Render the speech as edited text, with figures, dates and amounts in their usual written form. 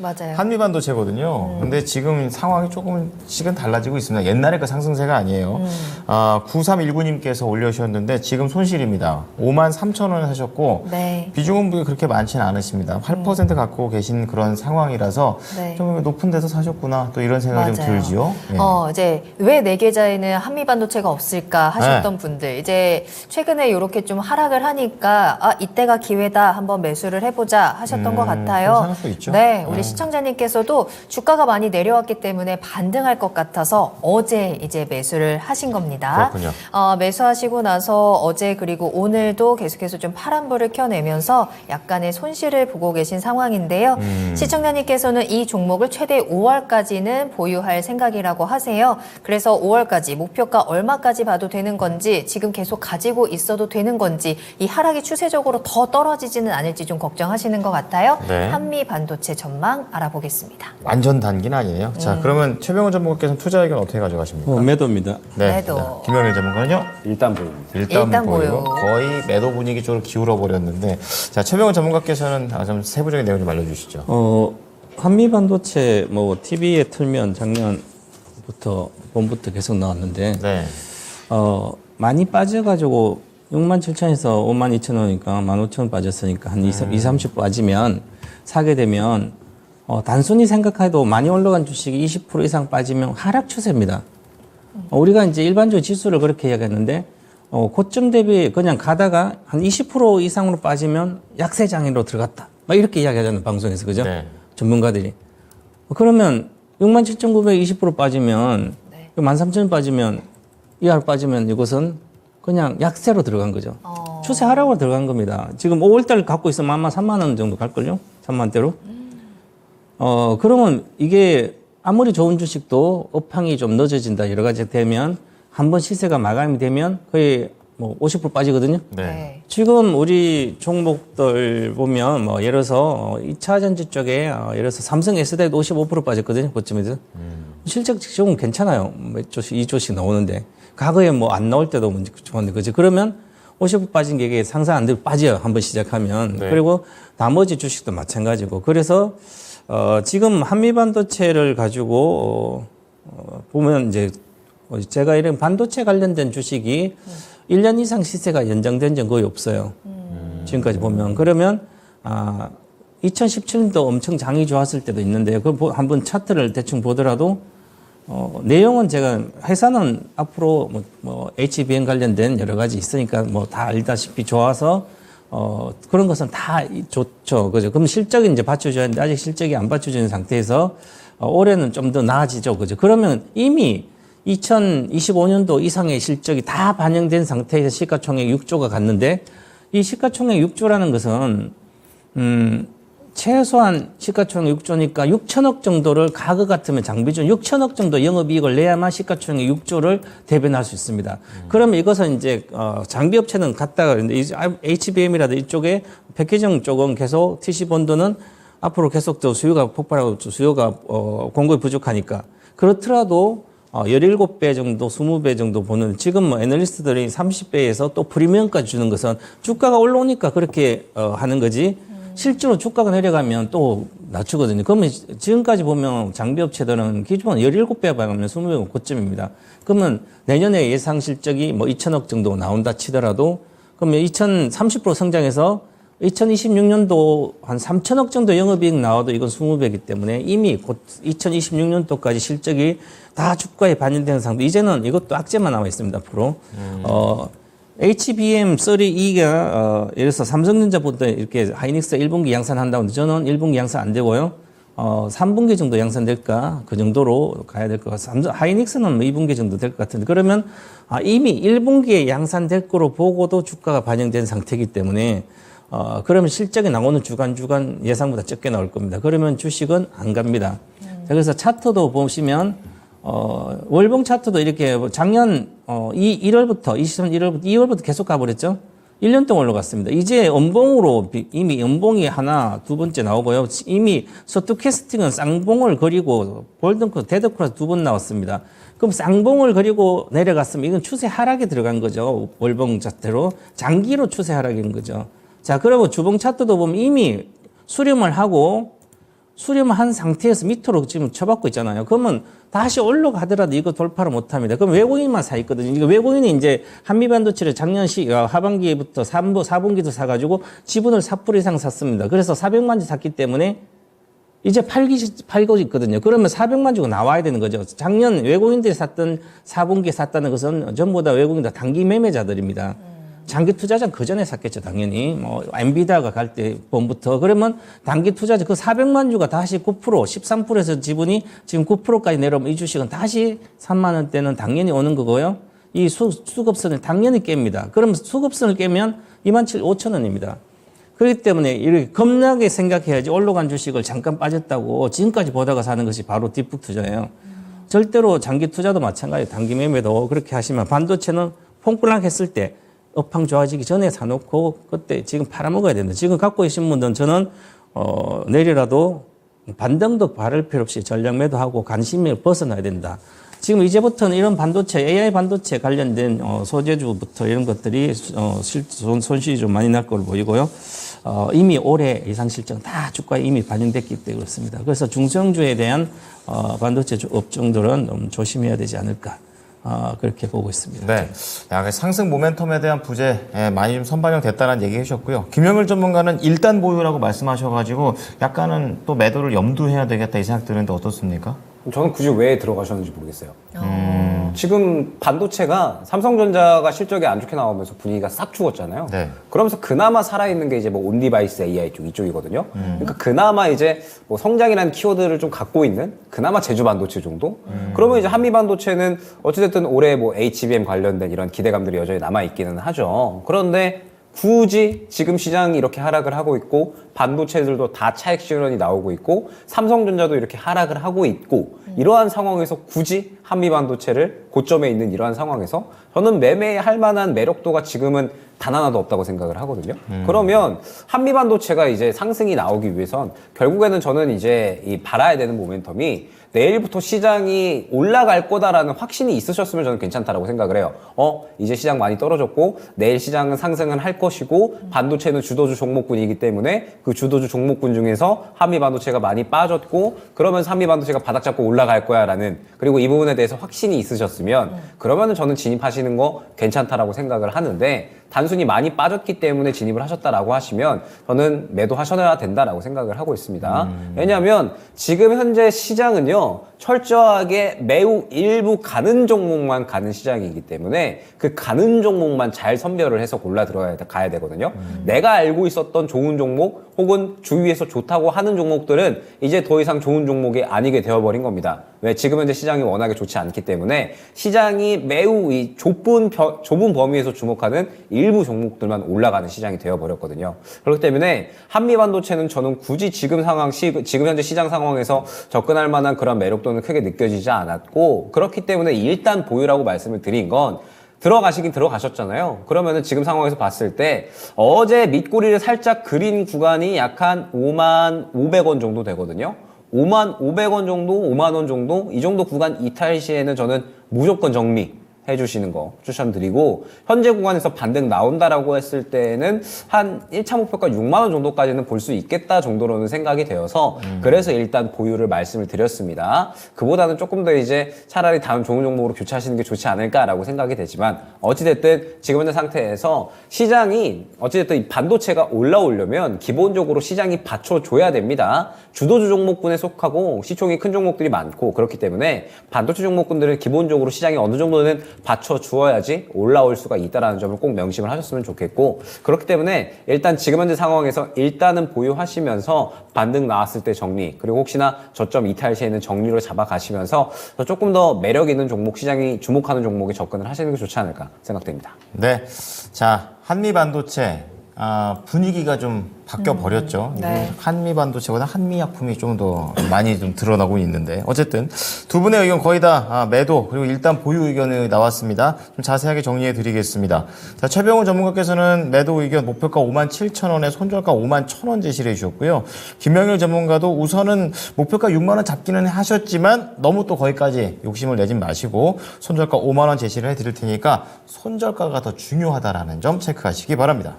맞아요. 한미반도체거든요. 근데 지금 상황이 조금씩은 달라지고 있습니다. 옛날에 그 상승세가 아니에요. 9319님께서 올려주셨는데 지금 손실입니다. 53,000원 하셨고 네. 비중은 그렇게 많지는 않으십니다. 8% 갖고 계신 그런 상황이라서 네. 좀 높은 데서 사셨구나 또 이런 생각이 좀 맞아요. 들지요. 예. 이제 왜 내 계좌에는 한미반도체가 없을까 하셨던 분들, 이제 최근에 이렇게 좀 하락을 하니까 이때가 기회다 한번 매수를 해보자 하셨던 것 같아요. 그렇게 생각할 수 있죠. 네, 우리 시청자님께서도 주가가 많이 내려왔기 때문에 반등할 것 같아서 어제 이제 매수를 하신 겁니다. 그렇군요. 매수하시고 나서 어제 그리고 오늘도 계속해서 좀 파란불을 켜내면서 약간의 손실을 보고 계신 상황인데요. 시청자님께서는 이 종목을 최대 5월까지는 보유할 생각이라고 하세요. 그래서 5월까지 목표가 얼마까지 봐도 되는 건지, 지금 계속 가지고 있어도 되는 건지, 이 하락이 추세적으로 더 떨어지지는 않을지 좀 걱정하시는 것 같아요. 네. 한미 반도체 전망 알아보겠습니다. 완전 단기는 아니네요. 자, 그러면 최병훈 전문가께서는 투자 의견 어떻게 가져가십니까? 매도입니다. 네. 매도. 자, 김영일 전문가는요? 일단 보입니다. 일단 보유. 보유. 거의 매도 분위기 쪽으로 기울어 버렸는데, 자, 최병훈 전문가께서는 좀 세부적인 내용 좀 알려주시죠. 한미 반도체 뭐 TV에 틀면 작년부터 봄부터 계속 나왔는데 네. 많이 빠져가지고 67,000에서 52,000원이니까 15,000원 빠졌으니까 한 30 빠지면 사게 되면 단순히 생각해도 많이 올라간 주식이 20% 이상 빠지면 하락 추세입니다. 우리가 이제 일반적으로 지수를 그렇게 이야기했는데 고점 대비 그냥 가다가 한 20% 이상으로 빠지면 약세 장애로 들어갔다. 막 이렇게 이야기하잖아요, 방송에서. 그죠? 네. 전문가들이. 그러면 67,920% 빠지면 네. 13,000원 빠지면 이하로 빠지면 이것은 그냥 약세로 들어간 거죠. 추세 하락으로 들어간 겁니다. 지금 5월달 갖고 있으면 아마 3만 원 정도 갈걸요? 3만대로. 그러면 이게 아무리 좋은 주식도 업황이 좀 늦어진다 여러 가지 되면 한번 시세가 마감이 되면 거의 뭐 50% 빠지거든요. 네. 지금 우리 종목들 보면 뭐 예를 들어서 2차 전지 쪽에 예를 들어서 삼성 S대도 55% 빠졌거든요. 고점에서. 실적 지금 괜찮아요. 몇 조씩, 2조씩 나오는데. 과거에 뭐 안 나올 때도 좋았는데, 그지? 그러면 50% 빠진 게 이게 상상 안 되고 빠져요. 한번 시작하면. 네. 그리고 나머지 주식도 마찬가지고. 그래서, 지금 한미반도체를 가지고, 보면 이제 제가 이런 반도체 관련된 주식이 1년 이상 시세가 연장된 적은 거의 없어요. 지금까지 보면. 그러면, 2017년도 엄청 장이 좋았을 때도 있는데, 그 한번 차트를 대충 보더라도, 내용은 제가 회사는 앞으로 뭐 HBM 관련된 여러 가지 있으니까 뭐 다 알다시피 좋아서 그런 것은 다 좋죠. 그죠? 그럼 실적이 이제 받쳐줘야 하는데 아직 실적이 안 받쳐지는 상태에서 올해는 좀 더 나아지죠. 그죠? 그러면 이미 2025년도 이상의 실적이 다 반영된 상태에서 시가총액 6조가 갔는데 이 시가총액 6조라는 것은 최소한 시가총액 6조니까 6천억 정도를 과거 같으면 장비준 6천억 정도 영업이익을 내야만 시가총액 6조를 대변할 수 있습니다. 그러면 이것은 이제 장비업체는 갔다가 HBM이라든 이쪽에 패키징 쪽은 계속 TC본도는 앞으로 계속 더 수요가 폭발하고 수요가 공급이 부족하니까 그렇더라도 17배 정도, 20배 정도 보는 지금 뭐 애널리스트들이 30배에서 또 프리미엄까지 주는 것은 주가가 올라오니까 그렇게 하는 거지. 실제로 주가가 내려가면 또 낮추거든요. 그러면 지금까지 보면 장비업체들은 기존 17배 반하면 20배 고점입니다. 그러면 내년에 예상 실적이 뭐 2천억 정도 나온다 치더라도 그러면 30% 성장해서 2026년도 한 3천억 정도 영업이익 나와도 이건 20배이기 때문에 이미 곧 2026년도까지 실적이 다 주가에 반영되는 상태. 이제는 이것도 악재만 남아 있습니다, 앞으로. HBM32가 예를 들어서 삼성전자보다 이렇게 하이닉스 1분기 양산한다고 하는데 저는 1분기 양산 안 되고요. 3분기 정도 양산될까? 그 정도로 가야 될 것 같습니다. 하이닉스는 뭐 2분기 정도 될 것 같은데 그러면 이미 1분기에 양산될 거로 보고도 주가가 반영된 상태이기 때문에 그러면 실적이 나오는 주간 예상보다 적게 나올 겁니다. 그러면 주식은 안 갑니다. 그래서 차트도 보시면 월봉 차트도 이렇게 작년 1월부터 2021월부터 2월부터 계속 가버렸죠. 1년 동안 올라갔습니다. 이제 연봉으로 이미 연봉이 하나, 두 번째 나오고요. 이미 스토캐스팅은 쌍봉을 그리고 골든크로스, 데드크로스 2번 나왔습니다. 그럼 쌍봉을 그리고 내려갔으면 이건 추세 하락에 들어간 거죠. 월봉 차트로 장기로 추세 하락인 거죠. 자, 그리고 주봉 차트도 보면 이미 수렴을 하고 수렴한 상태에서 밑으로 지금 쳐박고 있잖아요. 그러면 다시 올라가더라도 이거 돌파를 못 합니다. 그럼 외국인만 사 있거든요. 이거 외국인이 이제 한미반도체를 작년 하반기부터 4분기도 사가지고 지분을 4% 이상 샀습니다. 그래서 400만 주 샀기 때문에 이제 팔고 있거든요. 그러면 400만 주가 나와야 되는 거죠. 작년 외국인들이 샀던 4분기에 샀다는 것은 전부 다 외국인들 단기 매매자들입니다. 장기 투자자는 그 전에 샀겠죠, 당연히. 뭐, 엔비디아가 갈 때 봄부터. 그러면 단기 투자자 그 400만 주가 다시 9%, 13%에서 지분이 지금 9%까지 내려오면 이 주식은 다시 3만 원대는 당연히 오는 거고요. 이 수급선을 당연히 깹니다. 그럼 수급선을 깨면 27,500원입니다. 그렇기 때문에 이렇게 겁나게 생각해야지 올라간 주식을 잠깐 빠졌다고 지금까지 보다가 사는 것이 바로 뒷북 투자예요. 절대로 장기 투자도 마찬가지예요. 단기 매매도 그렇게 하시면 반도체는 퐁플랑 했을 때 업황 좋아지기 전에 사놓고 그때 지금 팔아먹어야 된다. 지금 갖고 계신 분들은 저는 내일이라도 반등도 바랄 필요 없이 전략 매도하고 관심을 벗어나야 된다. 지금 이제부터는 이런 반도체, AI 반도체 관련된 소재주부터 이런 것들이 손실이 좀 많이 날 걸로 보이고요. 이미 올해 예상 실적 다 주가에 이미 반영됐기 때문에 그렇습니다. 그래서 중성주에 대한 반도체 업종들은 좀 조심해야 되지 않을까. 그렇게 보고 있습니다. 네. 상승 모멘텀에 대한 부재 많이 좀 선반영됐다는 얘기 해주셨고요. 김영일 전문가는 일단 보유라고 말씀하셔가지고 약간은 또 매도를 염두해야 되겠다 이 생각 드는데 어떻습니까? 저는 굳이 왜 들어가셨는지 모르겠어요. 지금 반도체가 삼성전자가 실적이 안 좋게 나오면서 분위기가 싹 죽었잖아요. 네. 그러면서 그나마 살아있는 게 이제 뭐 온디바이스 AI 쪽 이쪽이거든요. 그러니까 그나마 이제 뭐 성장이라는 키워드를 좀 갖고 있는 그나마 제주 반도체 정도. 그러면 이제 한미 반도체는 어찌됐든 올해 뭐 HBM 관련된 이런 기대감들이 여전히 남아 있기는 하죠. 그런데 굳이 지금 시장이 이렇게 하락을 하고 있고 반도체들도 다 차익 실현이 나오고 있고 삼성전자도 이렇게 하락을 하고 있고 이러한 상황에서 굳이 한미 반도체를 고점에 있는 이러한 상황에서 저는 매매할 만한 매력도가 지금은 단 하나도 없다고 생각을 하거든요. 그러면 한미 반도체가 이제 상승이 나오기 위해선 결국에는 저는 이제 이 바라야 되는 모멘텀이 내일부터 시장이 올라갈 거다라는 확신이 있으셨으면 저는 괜찮다라고 생각을 해요. 이제 시장 많이 떨어졌고 내일 시장은 상승은 할 것이고 반도체는 주도주 종목군이기 때문에 그 주도주 종목군 중에서 한미 반도체가 많이 빠졌고 그러면서 한미 반도체가 바닥 잡고 올라갈 거야라는 그리고 이 부분에 대해서 확신이 있으셨으면 그러면은 저는 진입하시는 거 괜찮다라고 생각을 하는데 단순히 많이 빠졌기 때문에 진입을 하셨다라고 하시면 저는 매도하셔야 된다라고 생각을 하고 있습니다. 왜냐하면 지금 현재 시장은요 철저하게 매우 일부 가는 종목만 가는 시장이기 때문에 그 가는 종목만 잘 선별을 해서 골라 가야 되거든요. 내가 알고 있었던 좋은 종목 혹은 주위에서 좋다고 하는 종목들은 이제 더 이상 좋은 종목이 아니게 되어버린 겁니다. 왜? 지금 현재 시장이 워낙에 좋지 않기 때문에 시장이 매우 이 좁은 범위에서 주목하는 일부 종목들만 올라가는 시장이 되어버렸거든요. 그렇기 때문에 한미 반도체는 저는 굳이 지금 현재 시장 상황에서 접근할 만한 그런 매력도는 크게 느껴지지 않았고 그렇기 때문에 일단 보유라고 말씀을 드린 건 들어가시긴 들어가셨잖아요. 그러면은 지금 상황에서 봤을 때 어제 밑꼬리를 살짝 그린 구간이 약 한 5만 500원 정도 되거든요. 5만 500원 정도, 5만 원 정도 이 정도 구간 이탈 시에는 저는 무조건 정리 해주시는 거 추천드리고 현재 구간에서 반등 나온다라고 했을 때는 한 1차 목표가 6만 원 정도까지는 볼 수 있겠다 정도로는 생각이 되어서 그래서 일단 보유를 말씀을 드렸습니다. 그보다는 조금 더 이제 차라리 다음 좋은 종목으로 교체하시는 게 좋지 않을까라고 생각이 되지만 어찌됐든 지금 현재 상태에서 시장이 어찌됐든 이 반도체가 올라오려면 기본적으로 시장이 받쳐줘야 됩니다. 주도주 종목군에 속하고 시총이 큰 종목들이 많고 그렇기 때문에 반도체 종목군들은 기본적으로 시장이 어느 정도는 받쳐주어야지 올라올 수가 있다는 점을 꼭 명심을 하셨으면 좋겠고 그렇기 때문에 일단 지금 현재 상황에서 일단은 보유하시면서 반등 나왔을 때 정리 그리고 혹시나 저점 이탈 시에는 정리로 잡아가시면서 조금 더 매력 있는 종목 시장이 주목하는 종목에 접근을 하시는 게 좋지 않을까 생각됩니다. 네. 자, 한미 반도체 분위기가 좀 바뀌어 버렸죠. 네. 한미 반도체보다 한미 약품이 좀 더 많이 좀 드러나고 있는데 어쨌든 두 분의 의견 거의 다 매도 그리고 일단 보유 의견이 나왔습니다. 좀 자세하게 정리해 드리겠습니다. 자, 최병훈 전문가께서는 매도 의견 목표가 57,000원에 손절가 51,000원 제시를 해주셨고요. 김영일 전문가도 우선은 목표가 6만 원 잡기는 하셨지만 너무 또 거기까지 욕심을 내진 마시고 손절가 5만 원 제시를 해드릴 테니까 손절가가 더 중요하다라는 점 체크하시기 바랍니다.